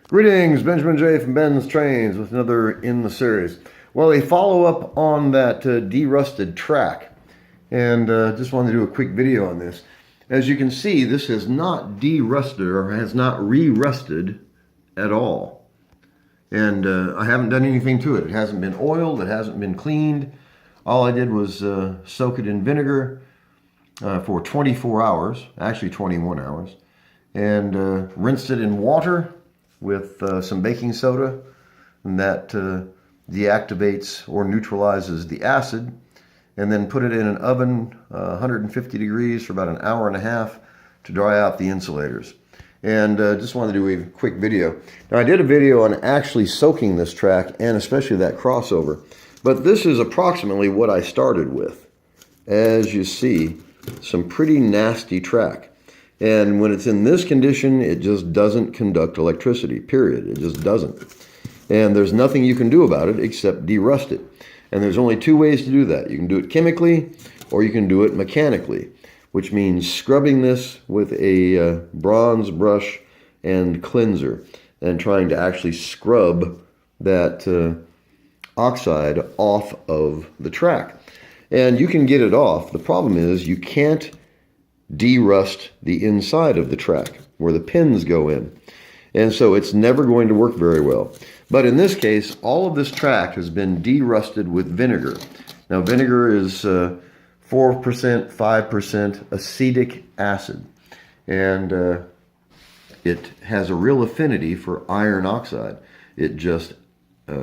Greetings, Benjamin J from BENZTRAINZ with another in the series. Well, a follow-up on that derusted track, and just wanted to do a quick video on this. As you can see, this has not derusted or has not re-rusted at all. And I haven't done anything to it. It hasn't been oiled, it hasn't been cleaned. All I did was soak it in vinegar for 24 hours, actually 21 hours, and rinsed it in water with some baking soda, and that deactivates or neutralizes the acid, and then put it in an oven 150 degrees for about an hour and a half to dry out the insulators. And just wanted to do a quick video. Now, I did a video on actually soaking this track and especially that crossover, but this is approximately what I started with. As you see, some pretty nasty track. And when it's in this condition, it just doesn't conduct electricity, period. It just doesn't. And there's nothing you can do about it except derust it. And there's only two ways to do that. You can do it chemically or you can do it mechanically, which means scrubbing this with a bronze brush and cleanser and trying to actually scrub that oxide off of the track. And you can get it off. The problem is you can't derust the inside of the track where the pins go in, and so it's never going to work very well. But in this case, all of this track has been derusted with vinegar. Now, vinegar is 4%, 5% acetic acid, and it has a real affinity for iron oxide. It just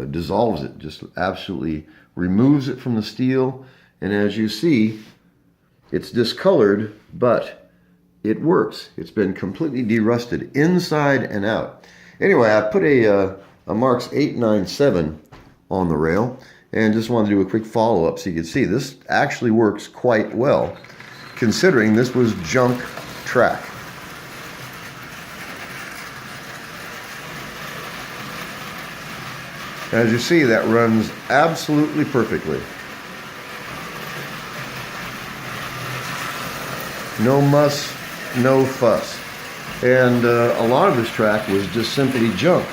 dissolves it, just absolutely removes it from the steel, and as you see, it's discolored, but it works. It's been completely derusted inside and out. Anyway, I put a Marx 897 on the rail and just wanted to do a quick follow-up so you can see this actually works quite well, considering this was junk track. As you see, that runs absolutely perfectly. No muss, no fuss. And a lot of this track was just simply junk.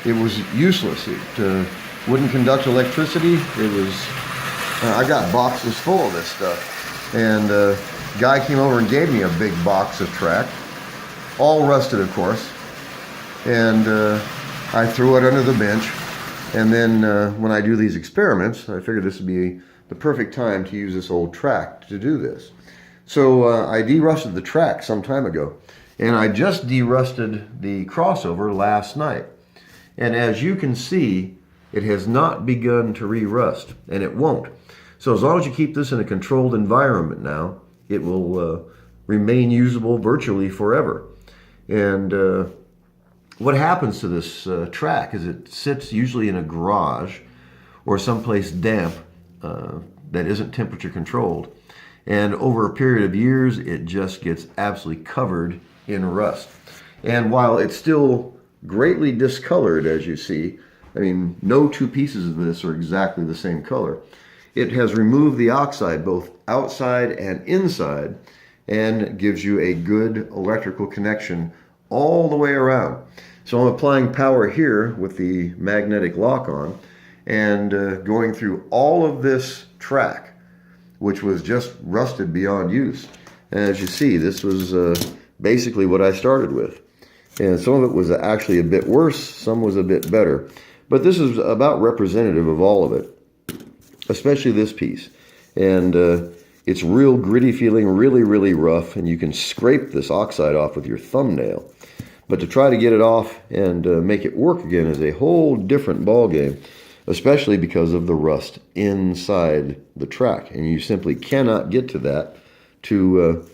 It was useless. It wouldn't conduct electricity. It was, I got boxes full of this stuff. And a guy came over and gave me a big box of track, all rusted, of course. And I threw it under the bench. And then when I do these experiments, I figured this would be the perfect time to use this old track to do this. So I derusted the track some time ago, and I just derusted the crossover last night. And as you can see, it has not begun to re-rust, and it won't. So as long as you keep this in a controlled environment now, it will remain usable virtually forever. And what happens to this track is it sits usually in a garage or someplace damp that isn't temperature controlled. And over a period of years, it just gets absolutely covered in rust. And while it's still greatly discolored, as you see, I mean, no two pieces of this are exactly the same color. It has removed the oxide both outside and inside and gives you a good electrical connection all the way around. So I'm applying power here with the magnetic lock on and going through all of this track, which was just rusted beyond use. And as you see, this was basically what I started with. And some of it was actually a bit worse, some was a bit better. But this is about representative of all of it, especially this piece. And it's real gritty feeling, really, really rough, and you can scrape this oxide off with your thumbnail. But to try to get it off and make it work again is a whole different ballgame, especially because of the rust inside the track. And you simply cannot get to that to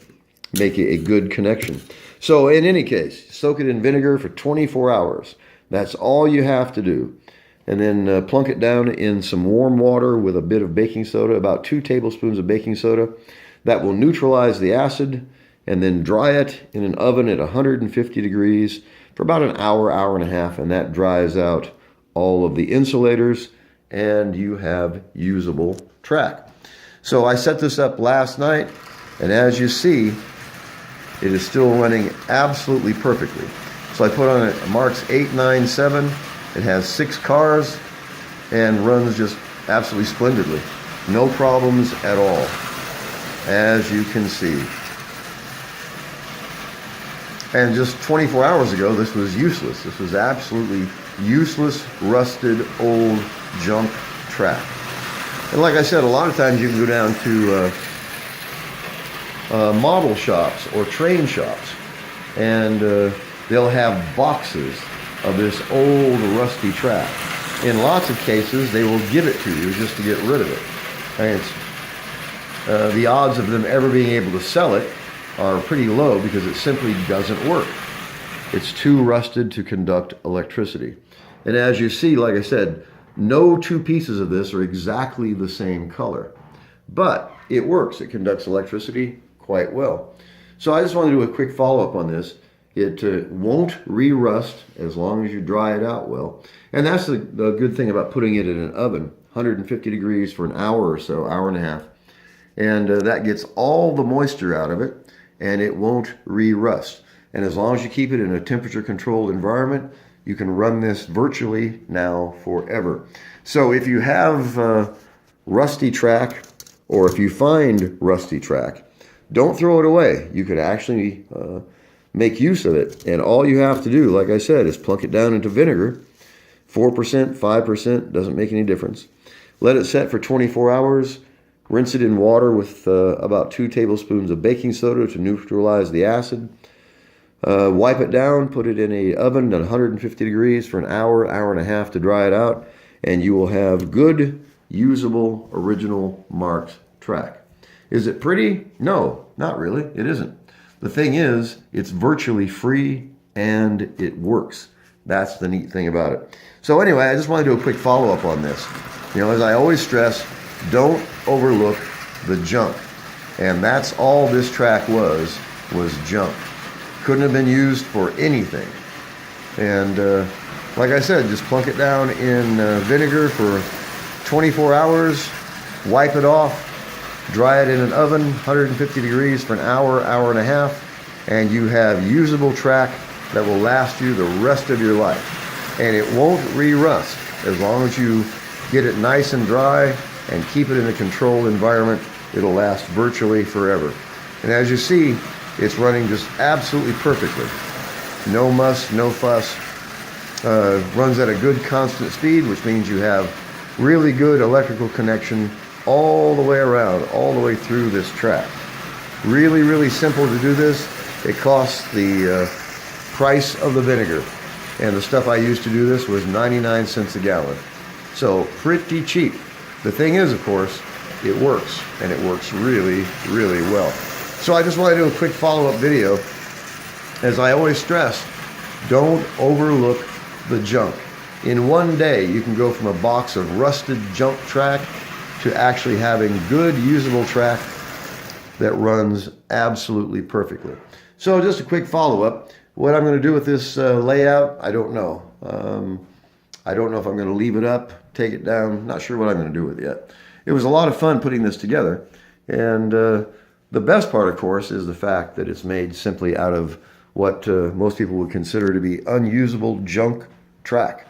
make a good connection. So in any case, soak it in vinegar for 24 hours. That's all you have to do. And then plunk it down in some warm water with a bit of baking soda, about 2 tablespoons of baking soda. That will neutralize the acid, and then dry it in an oven at 150 degrees for about an hour, hour and a half, and that dries out all of the insulators, and you have usable track. So I set this up last night, and as you see, it is still running absolutely perfectly. So I put on a Marx 897. It has 6 cars and runs just absolutely splendidly. No problems at all, as you can see. And just 24 hours ago, this was useless. This was absolutely useless, rusted, old junk track. And like I said, a lot of times you can go down to model shops or train shops, and they'll have boxes of this old rusty track. In lots of cases, they will give it to you just to get rid of it. And it's, the odds of them ever being able to sell it are pretty low because it simply doesn't work. It's too rusted to conduct electricity. And as you see, like I said, no two pieces of this are exactly the same color. But it works. It conducts electricity quite well. So I just want to do a quick follow-up on this. It won't re-rust as long as you dry it out well. And that's the good thing about putting it in an oven, 150 degrees for an hour or so, hour and a half. And that gets all the moisture out of it, and it won't re-rust. And as long as you keep it in a temperature-controlled environment, you can run this virtually now forever. So if you have rusty track, or if you find rusty track, don't throw it away. You could actually make use of it. And all you have to do, like I said, is plunk it down into vinegar. 4%, 5%, doesn't make any difference. Let it set for 24 hours. Rinse it in water with about 2 tablespoons of baking soda to neutralize the acid. Wipe it down, put it in an oven at 150 degrees for an hour, hour and a half to dry it out, and you will have good, usable, original Marx track. Is it pretty? No, not really. It isn't. The thing is, it's virtually free and it works. That's the neat thing about it. So anyway, I just want to do a quick follow-up on this. You know, as I always stress, don't overlook the junk. And that's all this track was junk. Couldn't have been used for anything. And like I said, just plunk it down in vinegar for 24 hours, wipe it off, dry it in an oven, 150 degrees for an hour, hour and a half, and you have usable track that will last you the rest of your life. And it won't re-rust as long as you get it nice and dry and keep it in a controlled environment. It'll last virtually forever. And as you see, it's running just absolutely perfectly. No muss, no fuss. Runs at a good constant speed, which means you have really good electrical connection all the way around, all the way through this track. Really, really simple to do this. It costs the price of the vinegar. And the stuff I used to do this was 99 cents a gallon. So pretty cheap. The thing is, of course, it works, and it works really, really well. So I just want to do a quick follow-up video. As I always stress, don't overlook the junk. In one day, you can go from a box of rusted junk track to actually having good, usable track that runs absolutely perfectly. So just a quick follow-up. What I'm going to do with this layout, I don't know. I don't know if I'm going to leave it up, take it down. Not sure what I'm going to do with it yet. It was a lot of fun putting this together. And the best part, of course, is the fact that it's made simply out of what most people would consider to be unusable junk track.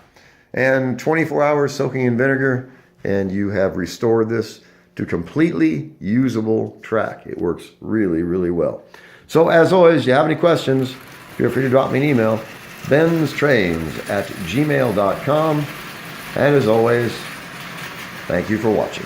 And 24 hours soaking in vinegar, and you have restored this to completely usable track. It works really, really well. So as always, if you have any questions, feel free to drop me an email, BENZTRAINZ@gmail.com. And as always, thank you for watching.